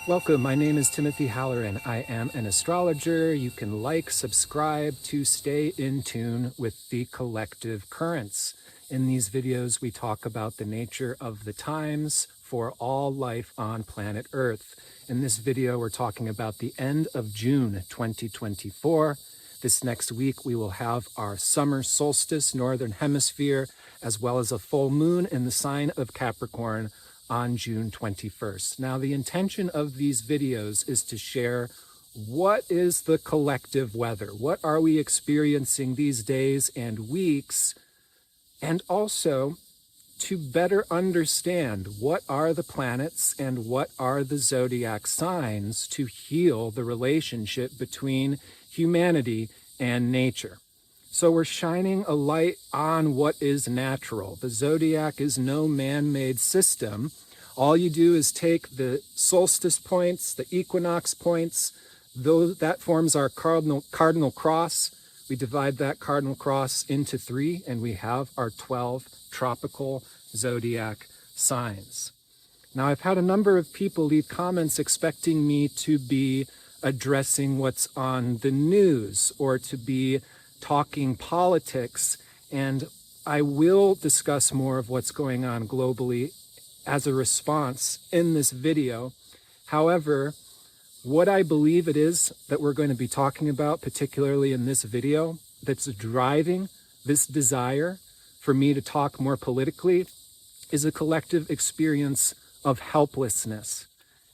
Welcome, my name is Timothy Halloran. I am an astrologer. You can like, subscribe to stay in tune with the collective currents. In these videos, we talk about the nature of the times for all life on planet Earth. In this video, we're talking about the end of June 2024. This next week, we will have our summer solstice, Northern Hemisphere, as well as a full moon in the sign of Capricorn on June 21st. Now, the intention of these videos is to share what is the collective weather? What are we experiencing these days and weeks? And also to better understand what are the planets and what are the zodiac signs to heal the relationship between humanity and nature. So we're shining a light on what is natural. The zodiac is no man-made system. All you do is take the solstice points, the equinox points, that forms our cardinal cross. We divide that cardinal cross into 3, and we have our 12 tropical zodiac signs. Now, I've had a number of people leave comments expecting me to be addressing what's on the news or to be talking politics, and I will discuss more of what's going on globally as a response in this video. However, what I believe it is that we're going to be talking about, particularly in this video, that's driving this desire for me to talk more politically, is a collective experience of helplessness.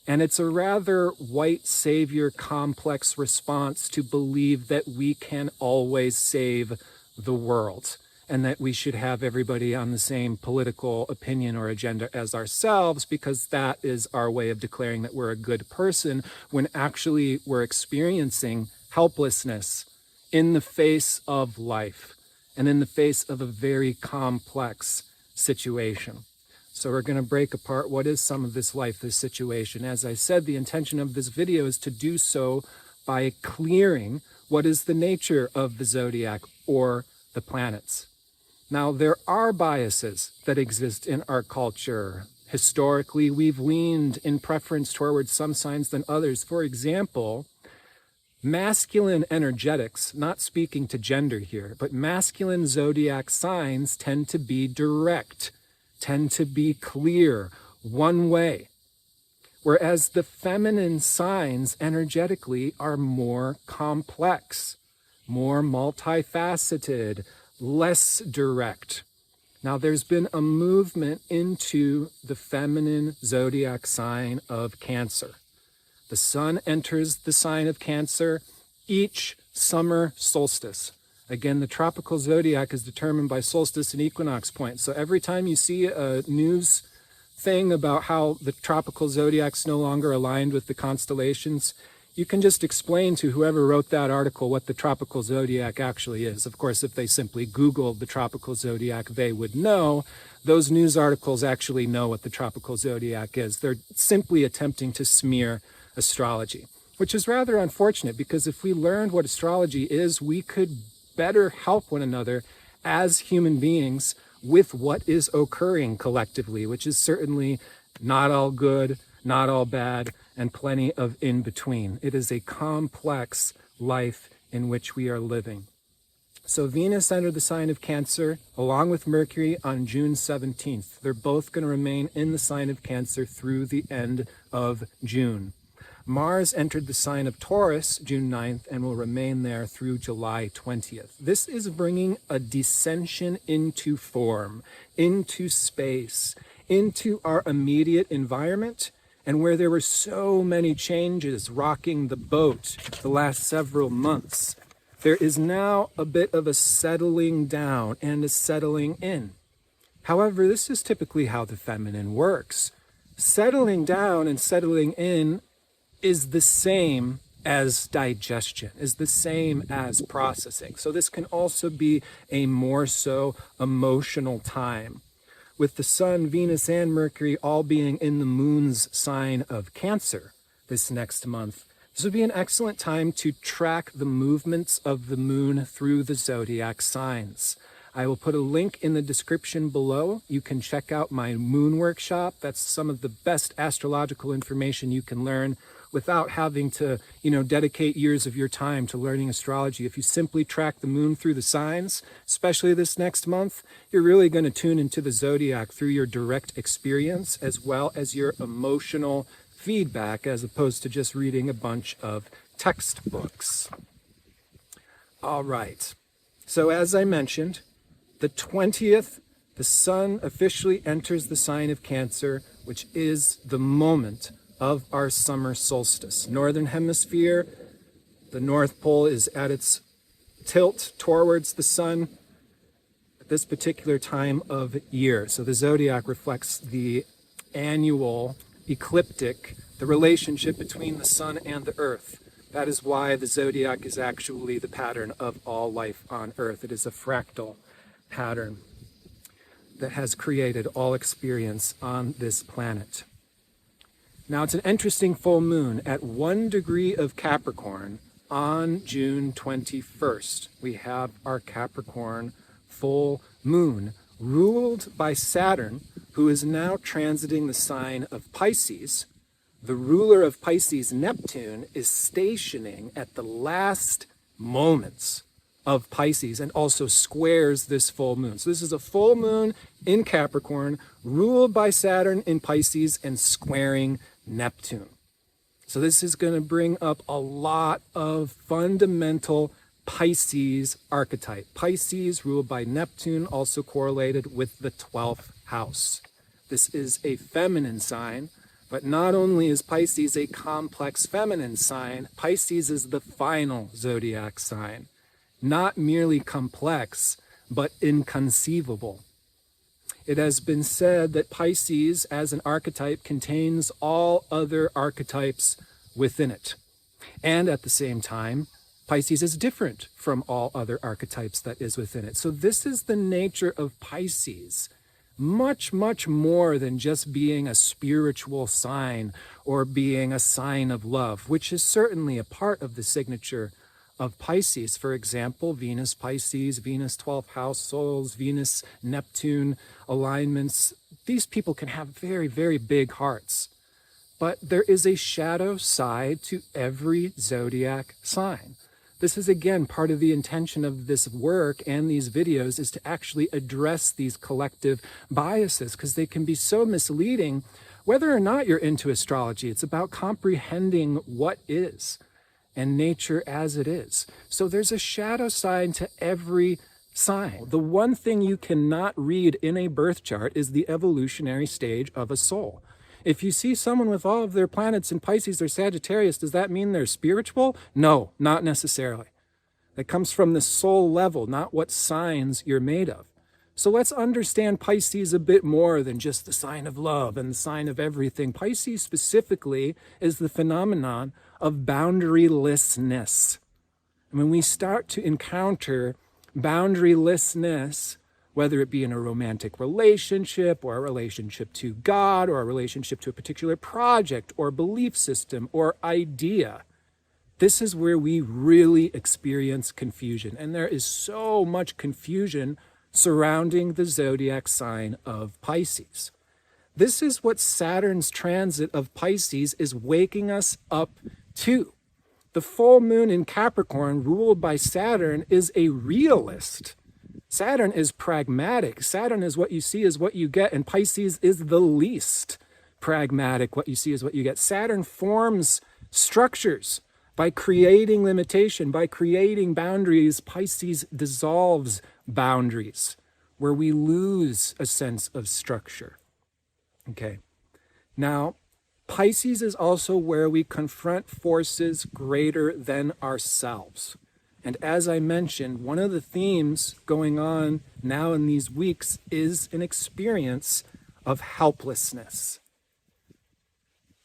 And it's a rather white savior complex response to believe that we can always save the world and that we should have everybody on the same political opinion or agenda as ourselves, because that is our way of declaring that we're a good person, when actually we're experiencing helplessness in the face of life and in the face of a very complex situation. So we're going to break apart what is some of this life, this situation. As I said, the intention of this video is to do so by clearing what is the nature of the zodiac or the planets. Now, there are biases that exist in our culture. Historically, we've leaned in preference towards some signs than others. For example, masculine energetics, not speaking to gender here, but masculine zodiac signs tend to be direct, tend to be clear, one way. Whereas the feminine signs energetically are more complex, more multifaceted, less direct. Now, there's been a movement into the feminine zodiac sign of Cancer. The sun enters the sign of Cancer each summer solstice. Again, the tropical zodiac is determined by solstice and equinox points. So every time you see a news thing about how the tropical zodiac's no longer aligned with the constellations, you can just explain to whoever wrote that article what the tropical zodiac actually is. Of course, if they simply Googled the tropical zodiac, they would know. Those news articles actually know what the tropical zodiac is. They're simply attempting to smear astrology, which is rather unfortunate, because if we learned what astrology is, we could better help one another as human beings with what is occurring collectively, which is certainly not all good, not all bad, and plenty of in between. It is a complex life in which we are living. So Venus entered the sign of Cancer along with Mercury on June 17th. They're both going to remain in the sign of Cancer through the end of June. Mars entered the sign of Taurus June 9th and will remain there through July 20th. This is bringing a descension into form, into space, into our immediate environment, and where there were so many changes rocking the boat the last several months, there is now a bit of a settling down and a settling in. However, this is typically how the feminine works. Settling down and settling in is the same as digestion, is the same as processing. So this can also be a more so emotional time. With the Sun, Venus, and Mercury all being in the moon's sign of Cancer this next month, this would be an excellent time to track the movements of the moon through the zodiac signs. I will put a link in the description below. You can check out my moon workshop. That's some of the best astrological information you can learn without having to, dedicate years of your time to learning astrology. If you simply track the moon through the signs, especially this next month, you're really going to tune into the zodiac through your direct experience as well as your emotional feedback, as opposed to just reading a bunch of textbooks. All right. So as I mentioned, the 20th, the sun officially enters the sign of Cancer, which is the moment of our summer solstice. Northern hemisphere, the North Pole is at its tilt towards the sun at this particular time of year. So the zodiac reflects the annual ecliptic, the relationship between the sun and the earth. That is why the zodiac is actually the pattern of all life on earth. It is a fractal pattern that has created all experience on this planet. Now, it's an interesting full moon at 1 degree of Capricorn on June 21st. We have our Capricorn full moon ruled by Saturn, who is now transiting the sign of Pisces. The ruler of Pisces, Neptune, is stationing at the last moments of Pisces and also squares this full moon. So this is a full moon in Capricorn, ruled by Saturn in Pisces and squaring Neptune. So this is going to bring up a lot of fundamental Pisces archetype. Pisces, ruled by Neptune, also correlated with the 12th house. This is a feminine sign, but not only is Pisces a complex feminine sign, Pisces is the final zodiac sign. Not merely complex, but inconceivable. It has been said that Pisces, as an archetype, contains all other archetypes within it. And at the same time, Pisces is different from all other archetypes that is within it. So this is the nature of Pisces. Much, much more than just being a spiritual sign or being a sign of love, which is certainly a part of the signature of Pisces. For example, Venus Pisces, Venus 12th house souls, Venus Neptune alignments. These people can have very, very big hearts. But there is a shadow side to every zodiac sign. This is, again, part of the intention of this work and these videos, is to actually address these collective biases, because they can be so misleading. Whether or not you're into astrology, it's about comprehending what is and nature as it is. So there's a shadow side to every sign. The one thing you cannot read in a birth chart is the evolutionary stage of a soul. If you see someone with all of their planets in Pisces or Sagittarius, does that mean they're spiritual? No, not necessarily. That comes from the soul level, not what signs you're made of. So let's understand Pisces a bit more than just the sign of love and the sign of everything. Pisces specifically is the phenomenon of boundarylessness. And when we start to encounter boundarylessness, whether it be in a romantic relationship or a relationship to God or a relationship to a particular project or belief system or idea, this is where we really experience confusion. And there is so much confusion surrounding the zodiac sign of Pisces. This is what Saturn's transit of Pisces is waking us up to. The full moon in Capricorn, ruled by Saturn, is a realist. Saturn is pragmatic. Saturn is what you see is what you get, and Pisces is the least pragmatic. What you see is what you get. Saturn forms structures by creating limitation, by creating boundaries. Pisces dissolves boundaries, where we lose a sense of structure. Okay. Now, Pisces is also where we confront forces greater than ourselves. And as I mentioned, one of the themes going on now in these weeks is an experience of helplessness.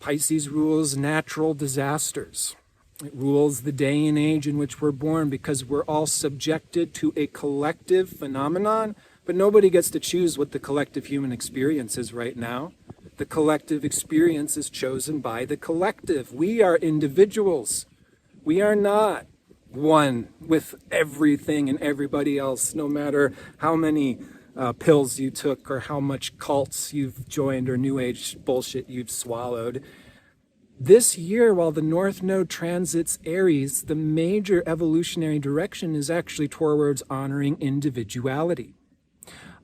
Pisces rules natural disasters. It rules the day and age in which we're born, because we're all subjected to a collective phenomenon, but nobody gets to choose what the collective human experience is right now. The collective experience is chosen by the collective. We are individuals. We are not one with everything and everybody else, no matter how many pills you took or how much cults you've joined or New Age bullshit you've swallowed. This year, while the North Node transits Aries, the major evolutionary direction is actually towards honoring individuality,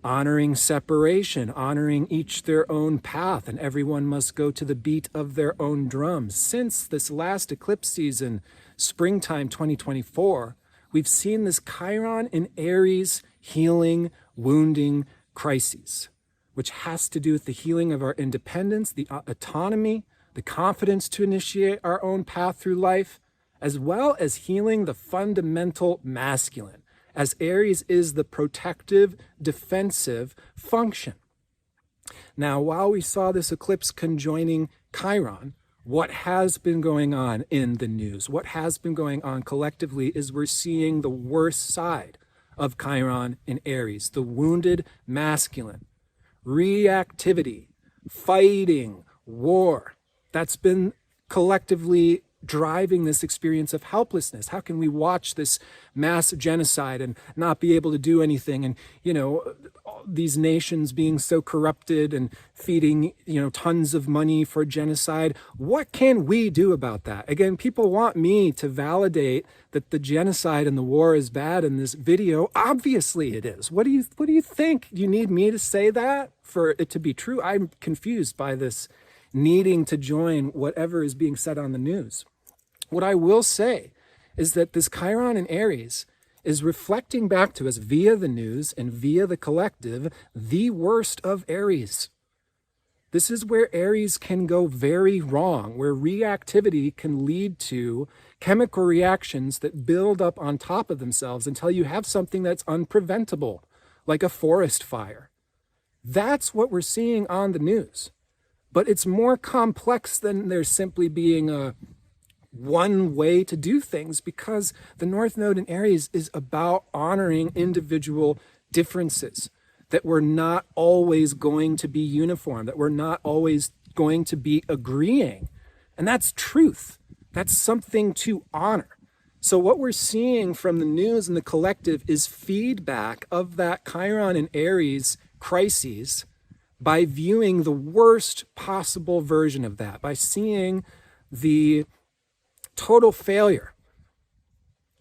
honoring separation, honoring each their own path, and everyone must go to the beat of their own drums. Since this last eclipse season, springtime 2024, we've seen this Chiron in Aries healing, wounding crises, which has to do with the healing of our independence, the autonomy, the confidence to initiate our own path through life, as well as healing the fundamental masculine, as Aries is the protective, defensive function. Now, while we saw this eclipse conjoining Chiron, what has been going on in the news, what has been going on collectively, is we're seeing the worst side of Chiron in Aries, the wounded masculine, reactivity, fighting, war. That's been collectively driving this experience of helplessness. How can we watch this mass genocide and not be able to do anything? And, these nations being so corrupted and feeding, tons of money for genocide. What can we do about that? Again, people want me to validate that the genocide and the war is bad in this video. Obviously it is. What do you think? You need me to say that for it to be true? I'm confused by this needing to join whatever is being said on the news. What I will say is that this Chiron in Aries is reflecting back to us via the news and via the collective, the worst of Aries. This is where Aries can go very wrong, where reactivity can lead to chemical reactions that build up on top of themselves until you have something that's unpreventable, like a forest fire. That's what we're seeing on the news. But it's more complex than there simply being a one way to do things, because the North Node in Aries is about honoring individual differences, that we're not always going to be uniform, that we're not always going to be agreeing. And that's truth. That's something to honor. So what we're seeing from the news and the collective is feedback of that Chiron in Aries crises, by viewing the worst possible version of that, by seeing the total failure.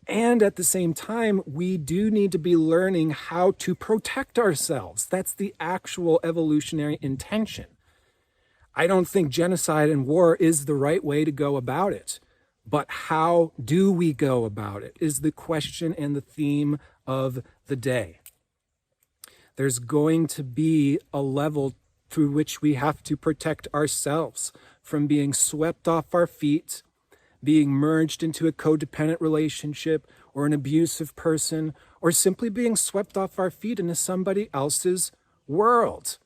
And at the same time, we do need to be learning how to protect ourselves. That's the actual evolutionary intention. I don't think genocide and war is the right way to go about it. But how do we go about it is the question and the theme of the day. There's going to be a level through which we have to protect ourselves from being swept off our feet, being merged into a codependent relationship or an abusive person, or simply being swept off our feet into somebody else's world.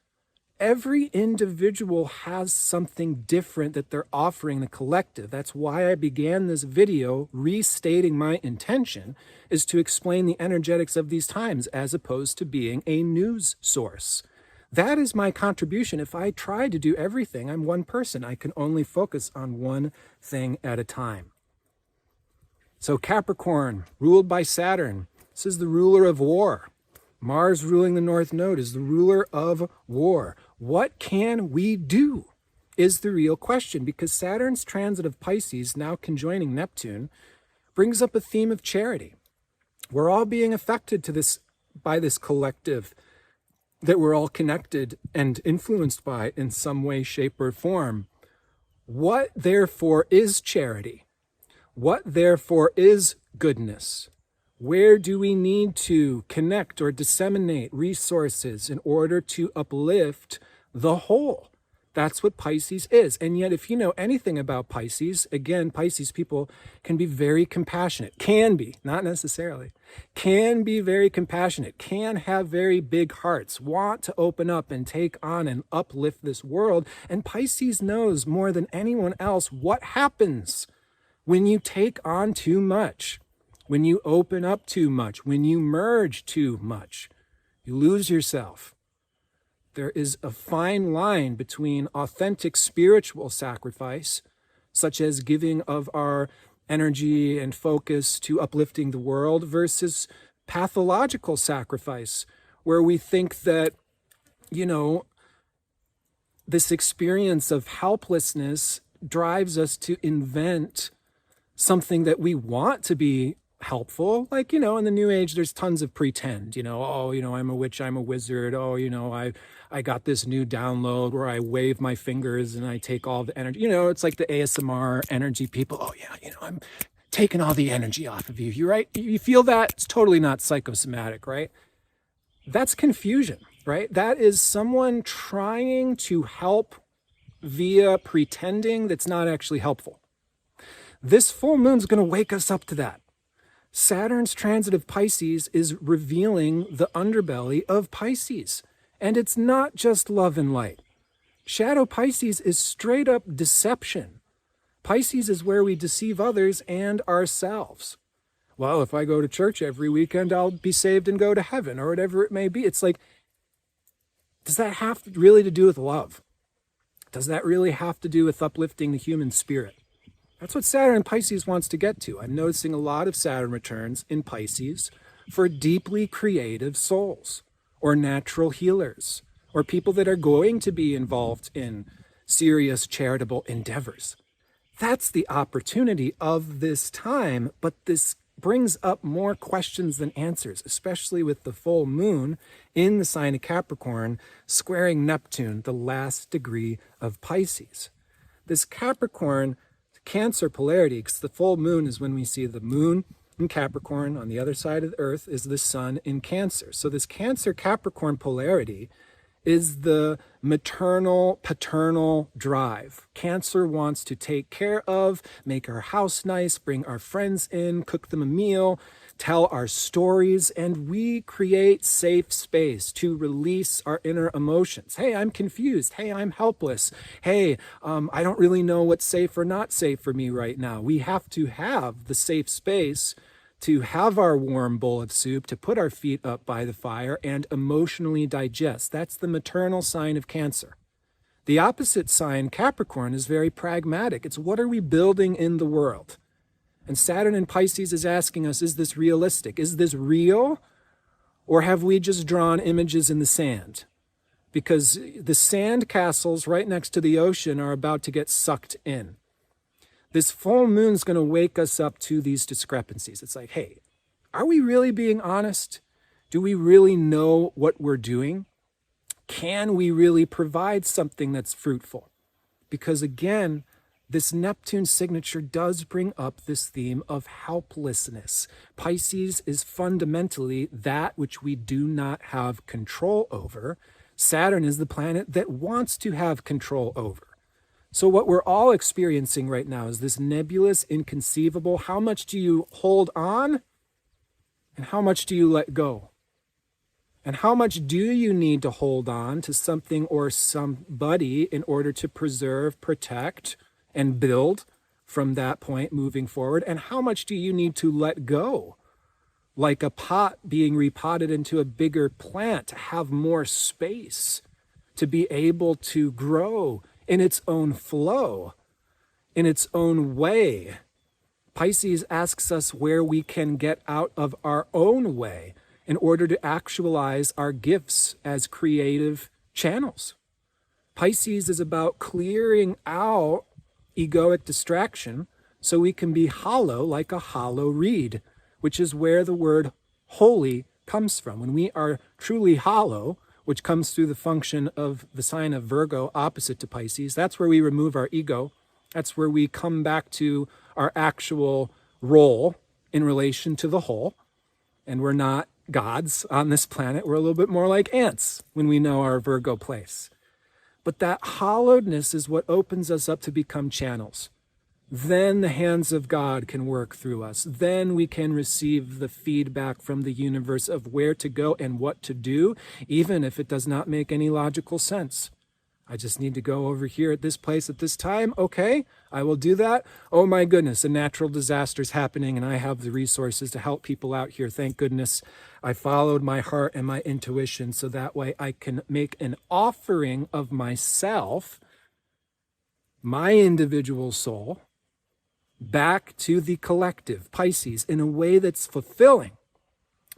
Every individual has something different that they're offering the collective. That's why I began this video restating my intention is to explain the energetics of these times as opposed to being a news source. That is my contribution. If I try to do everything, I'm one person. I can only focus on one thing at a time. So Capricorn, ruled by Saturn. This is the ruler of war. Mars ruling the North Node is the ruler of war. What can we do is the real question, because Saturn's transit of Pisces, now conjoining Neptune, brings up a theme of charity. We're all being affected by this collective that we're all connected and influenced by in some way, shape, or form. What, therefore, is charity? What, therefore, is goodness? Where do we need to connect or disseminate resources in order to uplift the whole? That's what Pisces is. And yet, if you know anything about Pisces, again, Pisces people can be very compassionate. Can be, not necessarily. Can be very compassionate. Can have very big hearts. Want to open up and take on and uplift this world. And Pisces knows more than anyone else what happens when you take on too much, when you open up too much, when you merge too much. You lose yourself. There is a fine line between authentic spiritual sacrifice, such as giving of our energy and focus to uplifting the world versus pathological sacrifice, where we think that, you know, this experience of helplessness drives us to invent something that we want to be helpful. Like, you know, in the new age, there's tons of pretend, you know, oh, you know, I'm a witch, I'm a wizard. Oh, you know, I got this new download where I wave my fingers and I take all the energy, you know, it's like the ASMR energy people. Oh yeah, you know, I'm taking all the energy off of you. You're right. You feel that? It's totally not psychosomatic, right? That's confusion, right? That is someone trying to help via pretending that's not actually helpful. This full moon's going to wake us up to that. Saturn's transit of Pisces is revealing the underbelly of Pisces. And it's not just love and light. Shadow Pisces is straight up deception. Pisces is where we deceive others and ourselves. Well, if I go to church every weekend, I'll be saved and go to heaven, or whatever it may be. It's like, does that have really to do with love? Does that really have to do with uplifting the human spirit? That's what Saturn in Pisces wants to get to. I'm noticing a lot of Saturn returns in Pisces for deeply creative souls, or natural healers, or people that are going to be involved in serious charitable endeavors. That's the opportunity of this time, but this brings up more questions than answers, especially with the full moon in the sign of Capricorn squaring Neptune, the last degree of Pisces. This Capricorn Cancer polarity, because the full moon is when we see the moon in Capricorn, on the other side of the earth is the sun in Cancer. So this Cancer Capricorn polarity is the maternal, paternal drive. Cancer wants to take care of, make our house nice, bring our friends in, cook them a meal, tell our stories, and we create safe space to release our inner emotions. Hey, I'm confused. Hey, I'm helpless. Hey, I don't really know what's safe or not safe for me right now. We have to have the safe space to have our warm bowl of soup, to put our feet up by the fire and emotionally digest. That's the maternal sign of Cancer. The opposite sign, Capricorn, is very pragmatic. It's what are we building in the world? And Saturn in Pisces is asking us, is this realistic? Is this real? Or have we just drawn images in the sand? Because the sand castles right next to the ocean are about to get sucked in. This full moon's going to wake us up to these discrepancies. It's like, hey, are we really being honest? Do we really know what we're doing? Can we really provide something that's fruitful? Because again, this Neptune signature does bring up this theme of helplessness. Pisces is fundamentally that which we do not have control over. Saturn is the planet that wants to have control over. So what we're all experiencing right now is this nebulous, inconceivable, how much do you hold on and how much do you let go? And how much do you need to hold on to something or somebody in order to preserve, protect, and build from that point moving forward? And how much do you need to let go? Like a pot being repotted into a bigger plant to have more space, to be able to grow in its own flow, in its own way. Pisces asks us where we can get out of our own way in order to actualize our gifts as creative channels. Pisces is about clearing out egoic distraction so we can be hollow like a hollow reed, which is where the word holy comes from. When we are truly hollow, which comes through the function of the sign of Virgo opposite to Pisces, that's where we remove our ego. That's where we come back to our actual role in relation to the whole. And we're not gods on this planet. We're a little bit more like ants when we know our Virgo place. But that hollowedness is what opens us up to become channels. Then the hands of God can work through us. Then we can receive the feedback from the universe of where to go and what to do, even if it does not make any logical sense. I just need to go over here at this place at this time. Okay, I will do that. Oh my goodness, a natural disaster is happening and I have the resources to help people out here. Thank goodness I followed my heart and my intuition so that way I can make an offering of myself, my individual soul, back to the collective, Pisces, in a way that's fulfilling.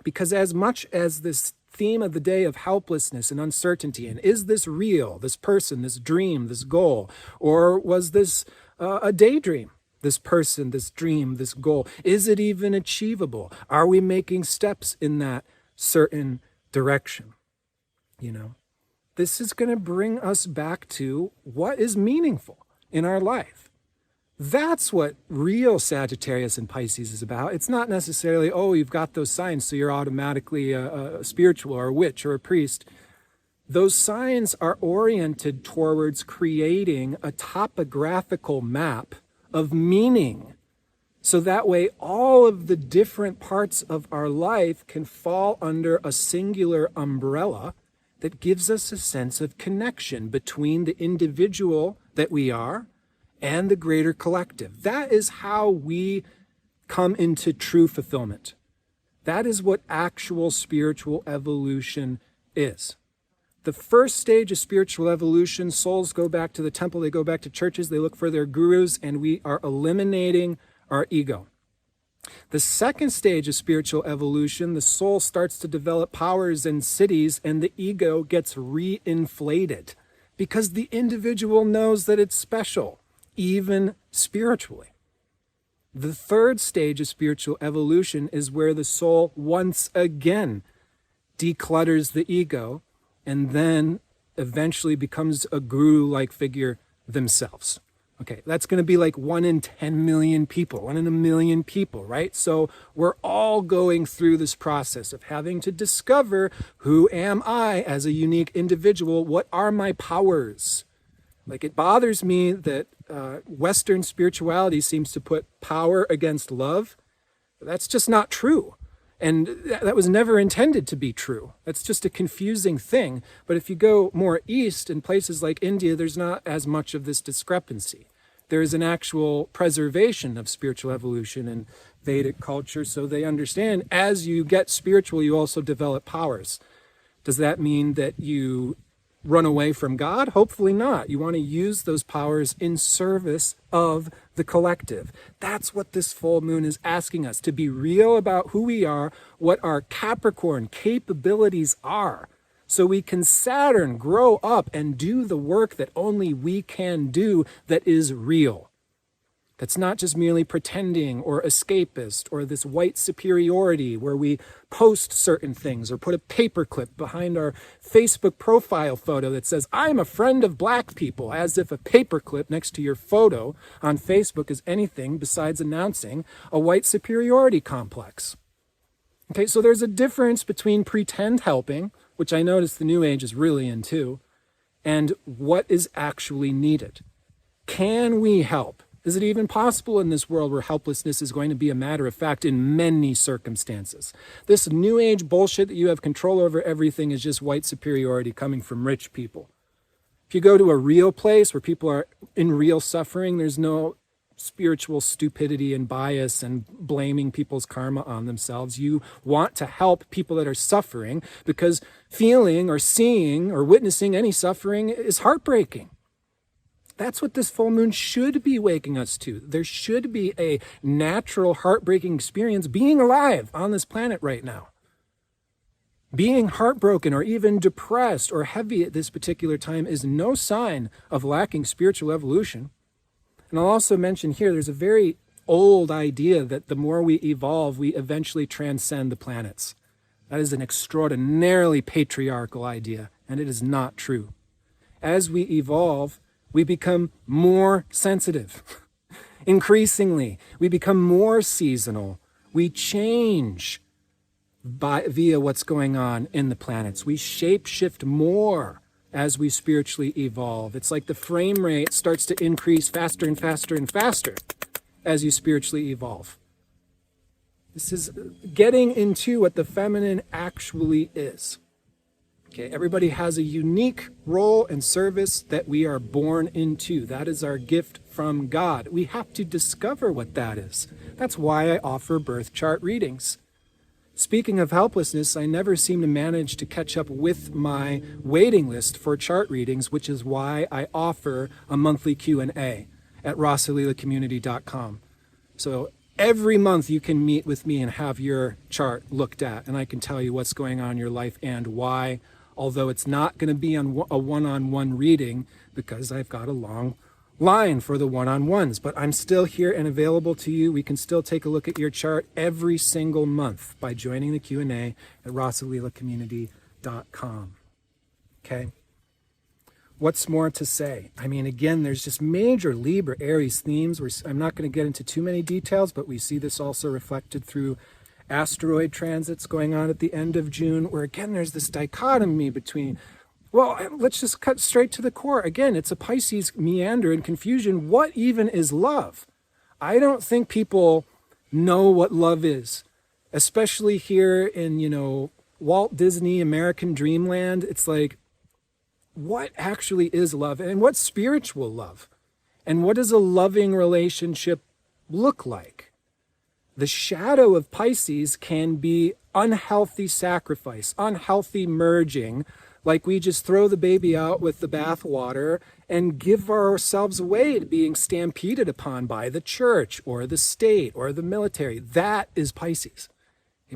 Because as much as this theme of the day of helplessness and uncertainty, and is this real, this person, this dream, this goal, or was this a daydream? This person, this dream, this goal, is it even achievable? Are we making steps in that certain direction? You know, this is going to bring us back to what is meaningful in our life. That's what real Sagittarius and Pisces is about. It's not necessarily, oh, you've got those signs, so you're automatically a spiritual or a witch or a priest. Those signs are oriented towards creating a topographical map of meaning. So that way, all of the different parts of our life can fall under a singular umbrella that gives us a sense of connection between the individual that we are and the greater collective. That is how we come into true fulfillment. That is what actual spiritual evolution is. The first stage of spiritual evolution, souls go back to the temple, they go back to churches, they look for their gurus, and we are eliminating our ego. The second stage of spiritual evolution, the soul starts to develop powers and cities, and the ego gets reinflated because the individual knows that it's special, even spiritually. The third stage of spiritual evolution is where the soul once again declutters the ego and then eventually becomes a guru-like figure themselves. Okay, that's going to be like 1 in 10 million people, 1 in a million people, right? So we're all going through this process of having to discover, who am I as a unique individual? What are my powers? Like, it bothers me that Western spirituality seems to put power against love. That's just not true. And that was never intended to be true. That's just a confusing thing. But if you go more east in places like India, there's not as much of this discrepancy. There is an actual preservation of spiritual evolution in Vedic culture, so they understand as you get spiritual, you also develop powers. Does that mean that you run away from God? Hopefully not. You want to use those powers in service of the collective. That's what this full moon is asking us, to be real about who we are, what our Capricorn capabilities are, so we can Saturn grow up and do the work that only we can do that is real. That's not just merely pretending or escapist or this white superiority where we post certain things or put a paperclip behind our Facebook profile photo that says, I'm a friend of black people, as if a paperclip next to your photo on Facebook is anything besides announcing a white superiority complex. Okay, so there's a difference between pretend helping, which I notice the New Age is really into, and what is actually needed. Can we help? Is it even possible in this world where helplessness is going to be a matter of fact in many circumstances? This New Age bullshit that you have control over everything is just white superiority coming from rich people. If you go to a real place where people are in real suffering, there's no spiritual stupidity and bias and blaming people's karma on themselves. You want to help people that are suffering because feeling or seeing or witnessing any suffering is heartbreaking. That's what this full moon should be waking us to. There should be a natural, heartbreaking experience being alive on this planet right now. Being heartbroken or even depressed or heavy at this particular time is no sign of lacking spiritual evolution. And I'll also mention here, there's a very old idea that the more we evolve, we eventually transcend the planets. That is an extraordinarily patriarchal idea, and it is not true. As we evolve, we become more sensitive. Increasingly, we become more seasonal. We change via what's going on in the planets. We shape-shift more as we spiritually evolve. It's like the frame rate starts to increase faster and faster and faster as you spiritually evolve. This is getting into what the feminine actually is. Okay, everybody has a unique role and service that we are born into. That is our gift from God. We have to discover what that is. That's why I offer birth chart readings. Speaking of helplessness, I never seem to manage to catch up with my waiting list for chart readings, which is why I offer a monthly Q&A at rosalilacommunity.com. So every month you can meet with me and have your chart looked at, and I can tell you what's going on in your life and why, although it's not going to be on a one-on-one reading because I've got a long line for the one-on-ones, but I'm still here and available to you. We can still take a look at your chart every single month by joining the Q&A at rosalilacommunity.com. Okay? What's more to say? I mean, again, there's just major Libra Aries themes. I'm not going to get into too many details, but we see this also reflected through asteroid transits going on at the end of June, where again, there's this dichotomy between, well, let's just cut straight to the core. Again, it's a Pisces meander and confusion. What even is love? I don't think people know what love is, especially here in, Walt Disney, American Dreamland. It's like, what actually is love, and what's spiritual love? And what does a loving relationship look like? The shadow of Pisces can be unhealthy sacrifice, unhealthy merging, like we just throw the baby out with the bathwater and give ourselves away to being stampeded upon by the church or the state or the military. That is Pisces.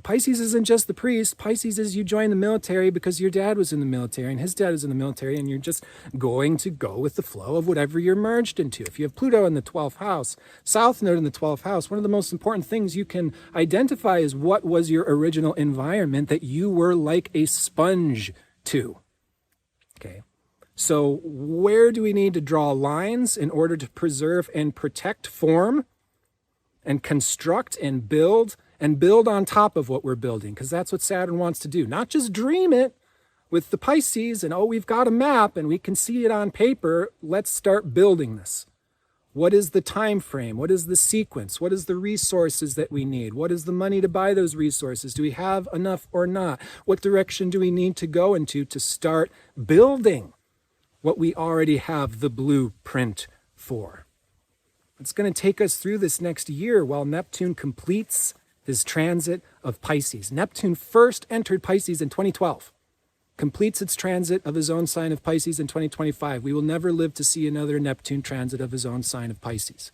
Pisces isn't just the priest. Pisces is you join the military because your dad was in the military and his dad is in the military, and you're just going to go with the flow of whatever you're merged into. If you have Pluto in the 12th house, South Node in the 12th house, one of the most important things you can identify is what was your original environment that you were like a sponge to. Okay. So where do we need to draw lines in order to preserve and protect form and construct and build on top of what we're building? Because that's what Saturn wants to do. Not just dream it with the Pisces and, oh, we've got a map and we can see it on paper. Let's start building this. What is the time frame? What is the sequence? What is the resources that we need? What is the money to buy those resources? Do we have enough or not? What direction do we need to go into to start building what we already have the blueprint for? It's going to take us through this next year while Neptune completes his transit of Pisces. Neptune first entered Pisces in 2012, completes its transit of his own sign of Pisces in 2025. We will never live to see another Neptune transit of his own sign of Pisces.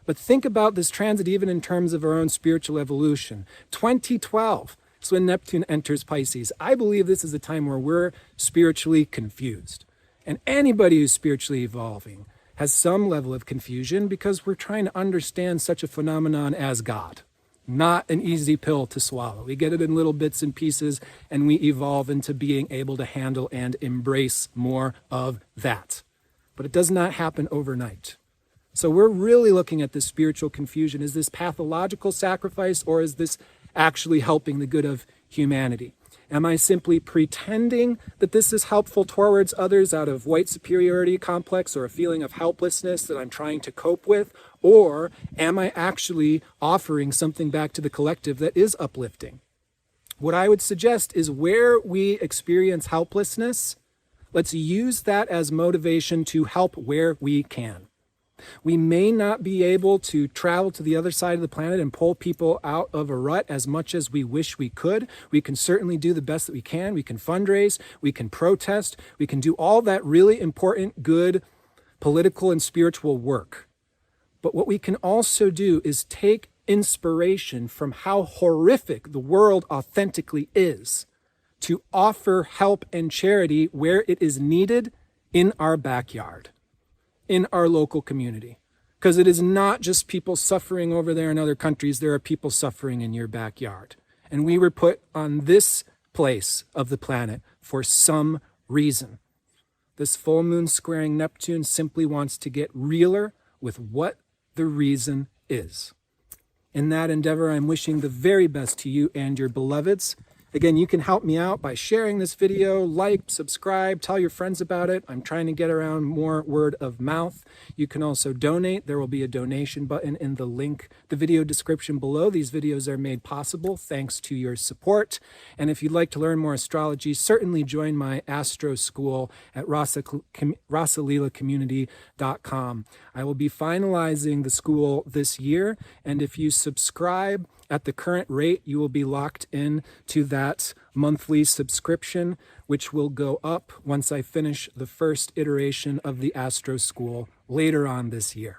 But think about this transit even in terms of our own spiritual evolution. 2012 is when Neptune enters Pisces. I believe this is a time where we're spiritually confused. And anybody who's spiritually evolving has some level of confusion because we're trying to understand such a phenomenon as God. Not an easy pill to swallow. We get it in little bits and pieces, and we evolve into being able to handle and embrace more of that. But it does not happen overnight. So we're really looking at this spiritual confusion. Is this pathological sacrifice, or is this actually helping the good of humanity? Am I simply pretending that this is helpful towards others out of white superiority complex or a feeling of helplessness that I'm trying to cope with? Or am I actually offering something back to the collective that is uplifting? What I would suggest is where we experience helplessness, let's use that as motivation to help where we can. We may not be able to travel to the other side of the planet and pull people out of a rut as much as we wish we could. We can certainly do the best that we can. We can fundraise, we can protest, we can do all that really important, good, political and spiritual work. But what we can also do is take inspiration from how horrific the world authentically is to offer help and charity where it is needed in our backyard, in our local community. Because it is not just people suffering over there in other countries, there are people suffering in your backyard. And we were put on this place of the planet for some reason. This full moon squaring Neptune simply wants to get realer with what the reason is. In that endeavor, I'm wishing the very best to you and your beloveds. Again, you can help me out by sharing this video, like, subscribe, tell your friends about it. I'm trying to get around more word of mouth. You can also donate. There will be a donation button in the link, the video description below. These videos are made possible thanks to your support. And if you'd like to learn more astrology, certainly join my Astro School at rosalilacommunity.com. I will be finalizing the school this year, and if you subscribe at the current rate, you will be locked in to that monthly subscription, which will go up once I finish the first iteration of the Astro School later on this year.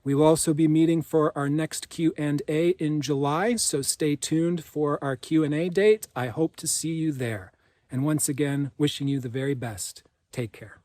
We will also be meeting for our next Q&A in July, so stay tuned for our Q&A date. I hope to see you there. And once again, wishing you the very best. Take care.